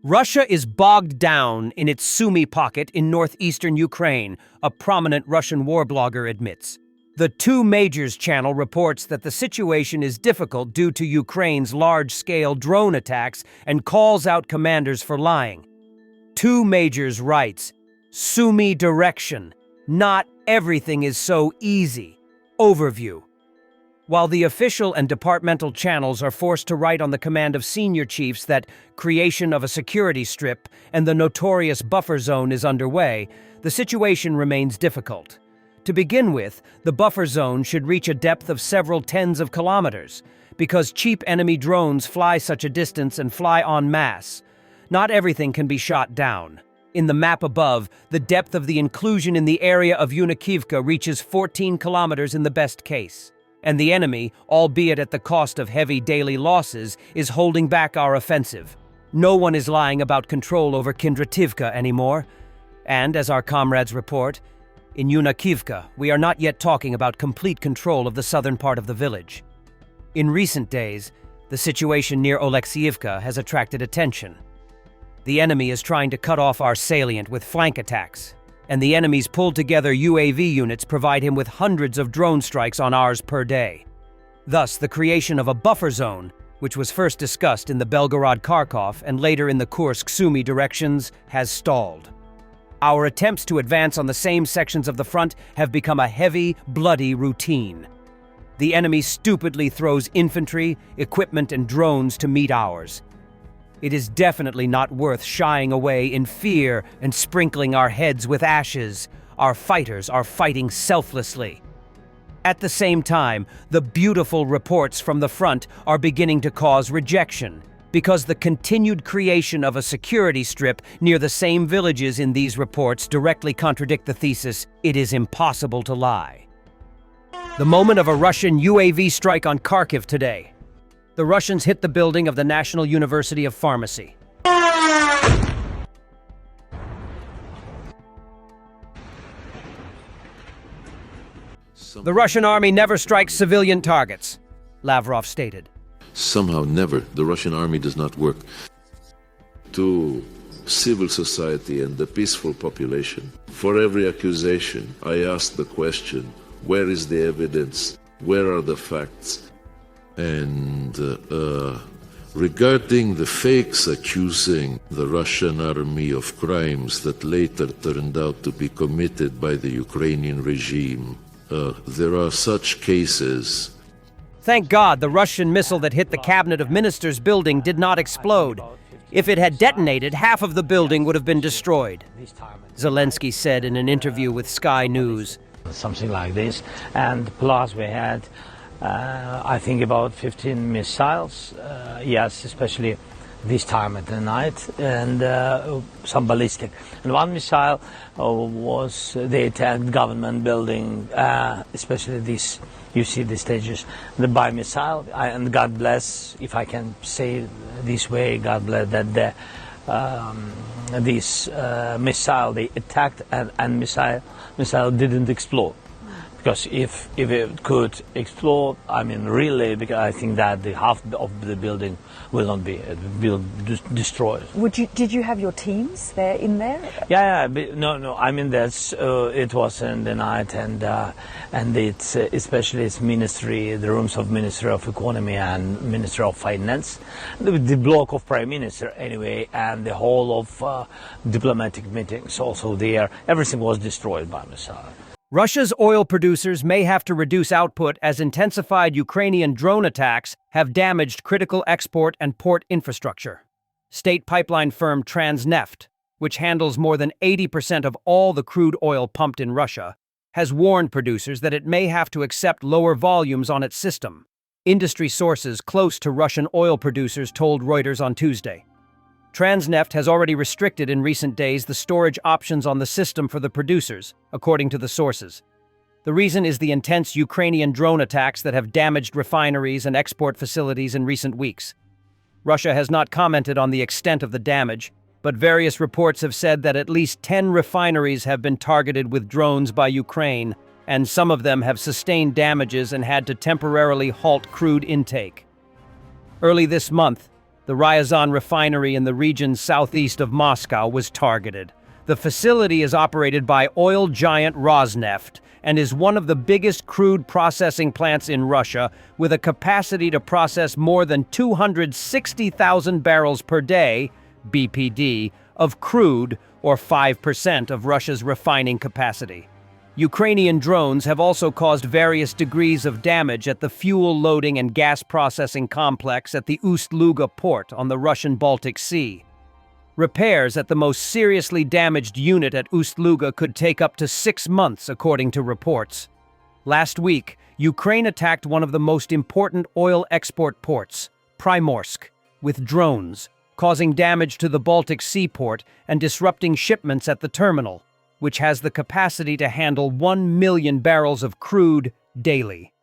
Russia is bogged down in its Sumy pocket in northeastern Ukraine, a prominent Russian warblogger admits. The Two Majors channel reports that the situation is difficult due to Ukraine's large-scale drone attacks and calls out commanders for lying. Two Majors writes, "Sumy direction. Not everything is so easy. Overview." While the official and departmental channels are forced to write on the command of senior chiefs that creation of a security strip and the notorious buffer zone is underway, the situation remains difficult. To begin with, the buffer zone should reach a depth of several tens of kilometers, because cheap enemy drones fly such a distance and fly en masse. Not everything can be shot down. In the map above, the depth of the inclusion in the area of Yunikivka reaches 14 kilometers in the best case. And the enemy, albeit at the cost of heavy daily losses, is holding back our offensive. No one is lying about control over Kindrativka anymore. And, as our comrades report, in Yunikivka, we are not yet talking about complete control of the southern part of the village. In recent days, the situation near Oleksiivka has attracted attention. The enemy is trying to cut off our salient with flank attacks, and the enemy's pulled-together UAV units provide him with hundreds of drone strikes on ours per day. Thus, the creation of a buffer zone, which was first discussed in the Belgorod-Kharkov and later in the Kursk-Sumy directions, has stalled. Our attempts to advance on the same sections of the front have become a heavy, bloody routine. The enemy stupidly throws infantry, equipment, and drones to meet ours. It is definitely not worth shying away in fear and sprinkling our heads with ashes. Our fighters are fighting selflessly. At the same time, the beautiful reports from the front are beginning to cause rejection, because the continued creation of a security strip near the same villages in these reports directly contradict the thesis, "It is impossible to lie." The moment of a Russian UAV strike on Kharkiv today. The Russians hit the building of the National University of Pharmacy. The Russian army never strikes civilian targets, Lavrov stated. Somehow never. The Russian army does not work. To civil society and the peaceful population, for every accusation, I ask the question, where is the evidence? Where are the facts? And regarding the fakes accusing the Russian army of crimes that later turned out to be committed by the Ukrainian regime, there are such cases. Thank God the Russian missile that hit the Cabinet of Ministers building did not explode. If it had detonated, half of the building would have been destroyed, Zelensky said in an interview with Sky News. Something like this, and plus we had I think about 15 missiles, yes, especially this time at the night, and some ballistic. And one missile was, they attacked government building, especially this, you see the stages, the by missile, and God bless, if I can say this way, God bless that this missile they attacked and missile didn't explode. Because if it could explode, I mean really, because I think that the half of the building will not be destroyed. Did you have your teams there in there? Yeah, no. I mean that's it was in the night, and it's especially its ministry, the rooms of Ministry of Economy and Ministry of Finance, the block of Prime Minister anyway, and the whole of diplomatic meetings also there. Everything was destroyed by missile. Russia's oil producers may have to reduce output as intensified Ukrainian drone attacks have damaged critical export and port infrastructure. State pipeline firm Transneft, which handles more than 80% of all the crude oil pumped in Russia, has warned producers that it may have to accept lower volumes on its system. Industry sources close to Russian oil producers told Reuters on Tuesday. Transneft has already restricted in recent days the storage options on the system for the producers, according to the sources. The reason is the intense Ukrainian drone attacks that have damaged refineries and export facilities in recent weeks. Russia has not commented on the extent of the damage, but various reports have said that at least 10 refineries have been targeted with drones by Ukraine, and some of them have sustained damages and had to temporarily halt crude intake. Early this month, The Ryazan refinery in the region southeast of Moscow was targeted. The facility is operated by oil giant Rosneft and is one of the biggest crude processing plants in Russia, with a capacity to process more than 260,000 barrels per day, BPD, of crude, or 5% of Russia's refining capacity. Ukrainian drones have also caused various degrees of damage at the fuel loading and gas processing complex at the Ust-Luga port on the Russian Baltic Sea. Repairs at the most seriously damaged unit at Ust-Luga could take up to 6 months, according to reports. Last week, Ukraine attacked one of the most important oil export ports, Primorsk, with drones, causing damage to the Baltic seaport and disrupting shipments at the terminal, which has the capacity to handle 1 million barrels of crude daily.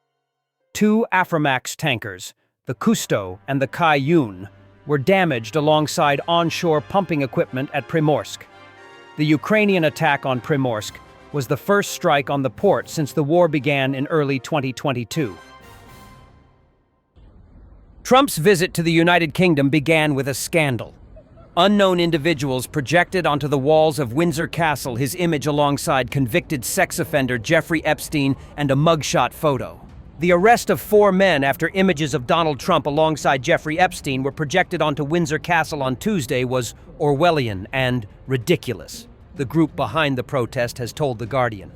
2 Aframax tankers, the Kusto and the Kai-Yun, were damaged alongside onshore pumping equipment at Primorsk. The Ukrainian attack on Primorsk was the first strike on the port since the war began in early 2022. Trump's visit to the United Kingdom began with a scandal. Unknown individuals projected onto the walls of Windsor Castle his image alongside convicted sex offender Jeffrey Epstein and a mugshot photo. The arrest of 4 men after images of Donald Trump alongside Jeffrey Epstein were projected onto Windsor Castle on Tuesday was Orwellian and ridiculous, the group behind the protest has told The Guardian.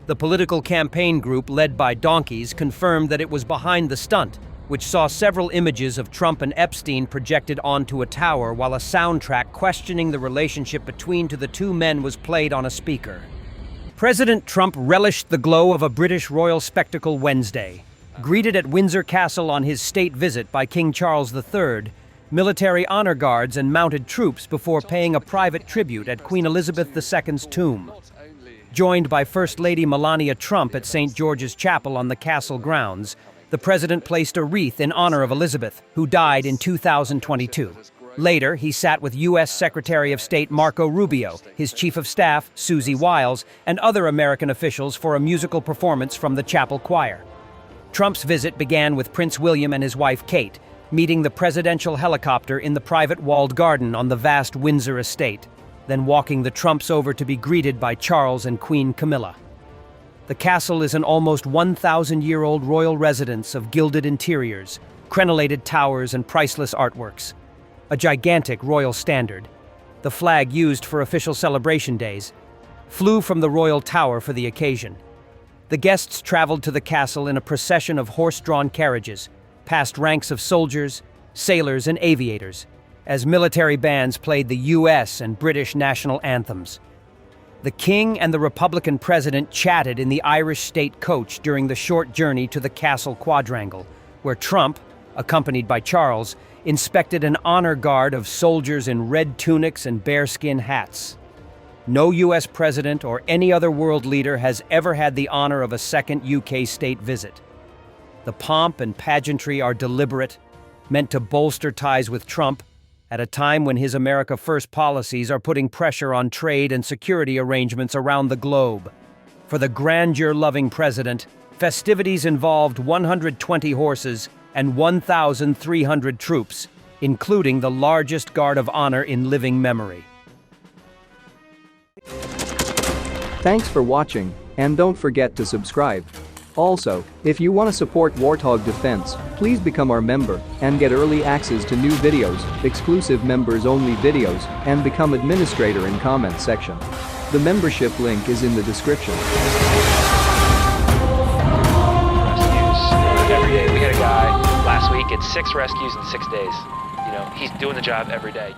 The political campaign group led by donkeys confirmed that it was behind the stunt, which saw several images of Trump and Epstein projected onto a tower while a soundtrack questioning the relationship between the 2 men was played on a speaker. President Trump relished the glow of a British royal spectacle Wednesday. Greeted at Windsor Castle on his state visit by King Charles III, military honor guards and mounted troops before paying a private tribute at Queen Elizabeth II's tomb. Joined by First Lady Melania Trump at St. George's Chapel on the castle grounds, the president placed a wreath in honor of Elizabeth, who died in 2022. Later, he sat with U.S. Secretary of State Marco Rubio, his Chief of Staff, Susie Wiles, and other American officials for a musical performance from the chapel choir. Trump's visit began with Prince William and his wife Kate, meeting the presidential helicopter in the private walled garden on the vast Windsor estate, then walking the Trumps over to be greeted by Charles and Queen Camilla. The castle is an almost 1,000-year-old royal residence of gilded interiors, crenellated towers, and priceless artworks. A gigantic royal standard, the flag used for official celebration days, flew from the royal tower for the occasion. The guests traveled to the castle in a procession of horse-drawn carriages, past ranks of soldiers, sailors, and aviators, as military bands played the U.S. and British national anthems. The king and the Republican president chatted in the Irish state coach during the short journey to the castle quadrangle, where Trump, accompanied by Charles, inspected an honor guard of soldiers in red tunics and bearskin hats. No U.S. president or any other world leader has ever had the honor of a second UK state visit. The pomp and pageantry are deliberate, meant to bolster ties with Trump at a time when his America First policies are putting pressure on trade and security arrangements around the globe. For the grandeur-loving president, festivities involved 120 horses and 1,300 troops, including the largest guard of honor in living memory. Thanks for watching, and don't forget to subscribe. Also, if you want to support Warthog Defense, please become our member and get early access to new videos, exclusive members-only videos, and become administrator in comment section. The membership link is in the description. Every day. We had a guy last week at 6 rescues in 6 days. You know, he's doing the job every day.